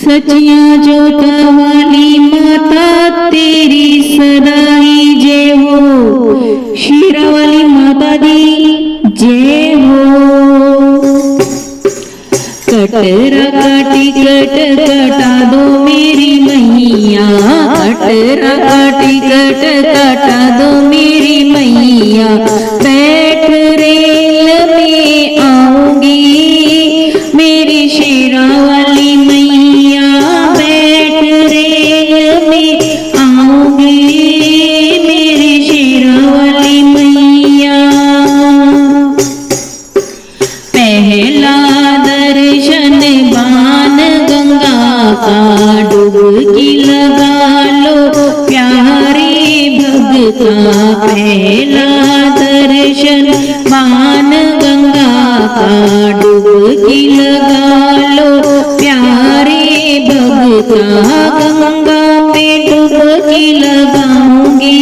सचिया जोत वाली माता तेरी सदाई जय हो। शीरा वाली माता दी जय हो। कटरा का टिकट कटा दो मेरी मैया, कटरा का टिकट कटा दो मेरी मैया। बैठ रेल में आऊंगी मेरी शेरा वाली मैया, बैठ रेल में आऊंगी मेरी शेरा वाली मैया। पहला दर्शन बाण गंगा का, डुबकी लगा लो प्यारे भगता। पहला दर्शन बाण गंगा का, डुबकी लगा लो प्यारे भगता। गंगा में डुबकी लगाऊंगी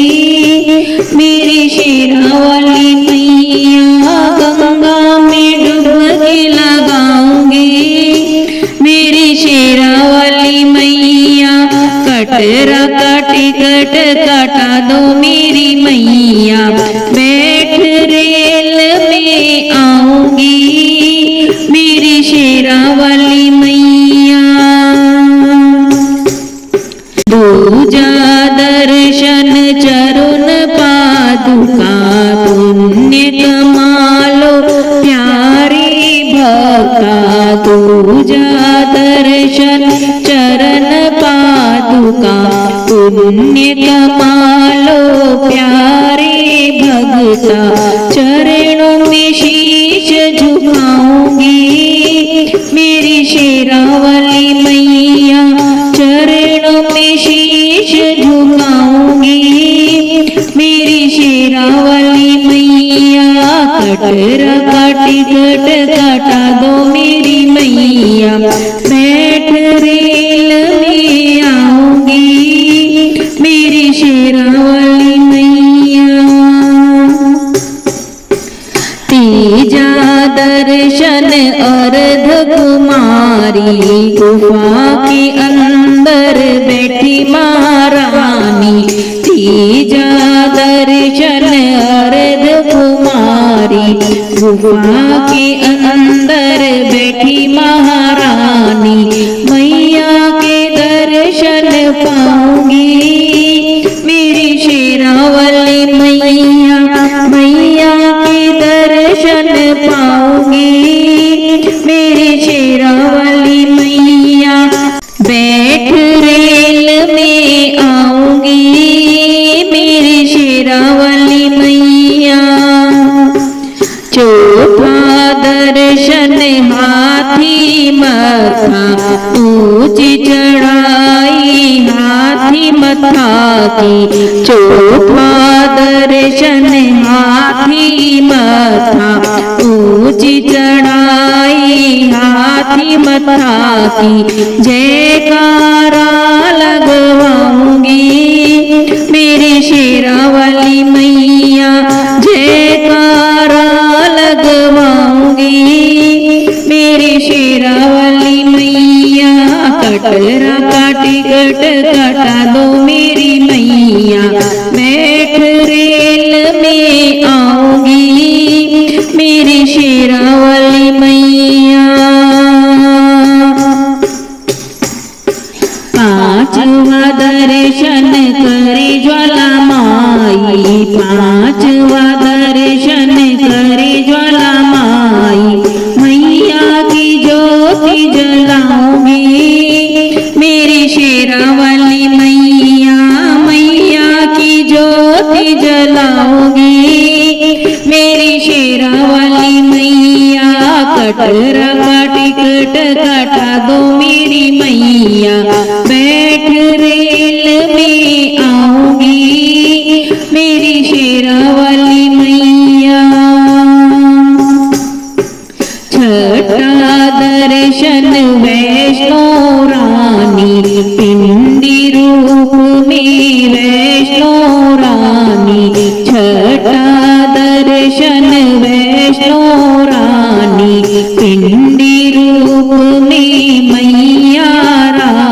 मेरी शेरा वाली मैया, गंगा में डुबकी लगाऊंगी मेरी शेरा वाली मैया। कटरा का टिकट काटा दो मेरी मैया, बैठ रेल में आऊंगी मेरी शेरा वाली मैया। दूजा दर्शन चरण पादुका, पुण्य कमा लो प्यारे भक्ता। दूजा दर्शन चरण पादुका, पुण्य कमा लो प्यारे भक्ता। चरणों में शीश झुकाऊंगी मेरी शेरा वाली मैया, चरणों में शीश झुकाऊंगी मेरी शेरा वाली मैया। कटरा का टिकट काटा दो मेरी मैया, बैठ रेल में आऊंगी मेरी शेरा वाली मैया। तीजा दर्शन अर्ध कुमारी, गुफा के अंदर बैठी महारानी। तीजा दर्शन अर्ध कुमारी, गुफा के अंदर बैठी महारानी। मैया के दर्शन पाऊंगी मेरी शेरा वाली मैया, मैया के दर्शन पाऊंगी मेरी शेरा वाली मैया। बैठ रेल में आऊंगी मेरी शेरा वाली मैया। चौथा दर्शन हाथी मथा, ऊंची चढ़ाई हाथी मथा की। चौथा दर्शन हाथी मथा, ऊंची चढ़ाई हाथी मथा की। जयकारा लगवाऊंगी मेरी शेरा वाली मैया, जयकारा लगवाऊंगी मेरी शेरा वाली मैया। कटरा का टिकट काटा दो मेरी मैया, बैठ रेल में आऊंगी मेरी शेरा वाली मैया। पांचवा दर्शन करे ज्वाला माई, पांचवा दर्शन करे ज्वाला माई। मैया की ज्योति जलाऊंगी मेरी शेरा वाली मैया, मैया की ज्योति जलाऊंगी मेरी शेरा वाली मैया। कटरा का टिकट काटा दो मेरी मैया, बैठ रेल में आऊंगी मेरी शेरा वाली मैया। छठा दर्शन वैष्णो रानी, पिंडी रूप में वैष्णो रानी। छठा दर्शन वैष्णो रानी, पिंडी रूप में मैया रानी।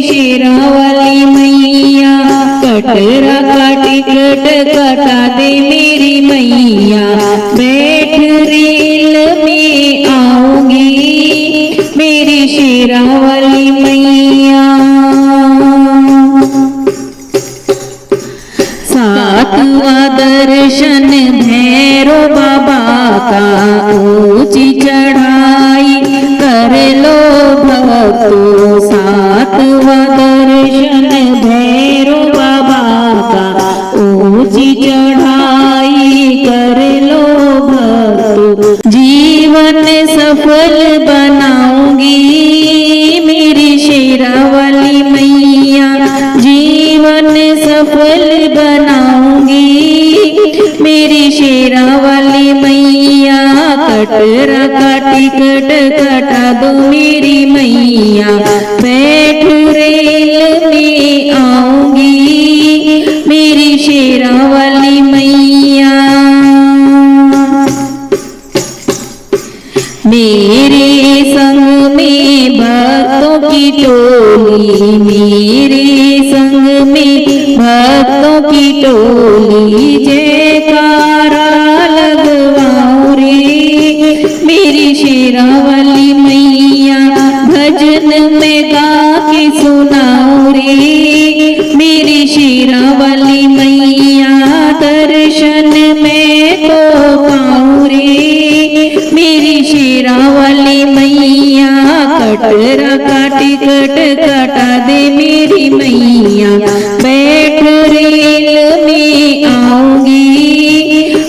शेरा वाली मैया कटरा का टिकट कटा दे मेरी मैया बैठ रेल में आऊंगी मेरी शेरा वाली मैया। सातवां दर्शन भैरो बाबा का ऊंची चढ़ाई कर लो भक्तों। सातवां दर्शन भैरो बाबा का ऊंची चढ़ाई कर लो भक्तों। जीवन सफल बनाऊंगी मेरी शेरा वाली मैया जीवन सफल बनाऊंगी मेरी शेरा वाली मैया। कटरा का टिकट कटा दो मेरी मैया बैठ रेल में आऊंगी मेरी शेरा वाली मैया। मेरे संग में भक्तों की टोली मेरे संग में भक्तों की टोली जयकारा लगवाऊं रे मेरी शेरा वाली मैया। भजन में गा के सुनाऊं रे मेरी शेरा वाली मैया। दर्शन में तो पाऊं रे मेरी शेरा वाली मैया। कटरा का टिकट कटा दे मेरी मैया बैठ रेल में आऊंगी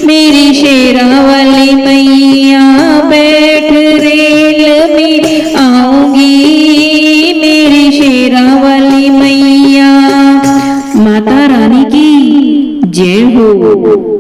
मेरी शेरा वाली मैया बैठ रेल में आऊंगी मेरी शेरा वाली मैया। माता रानी की जय हो।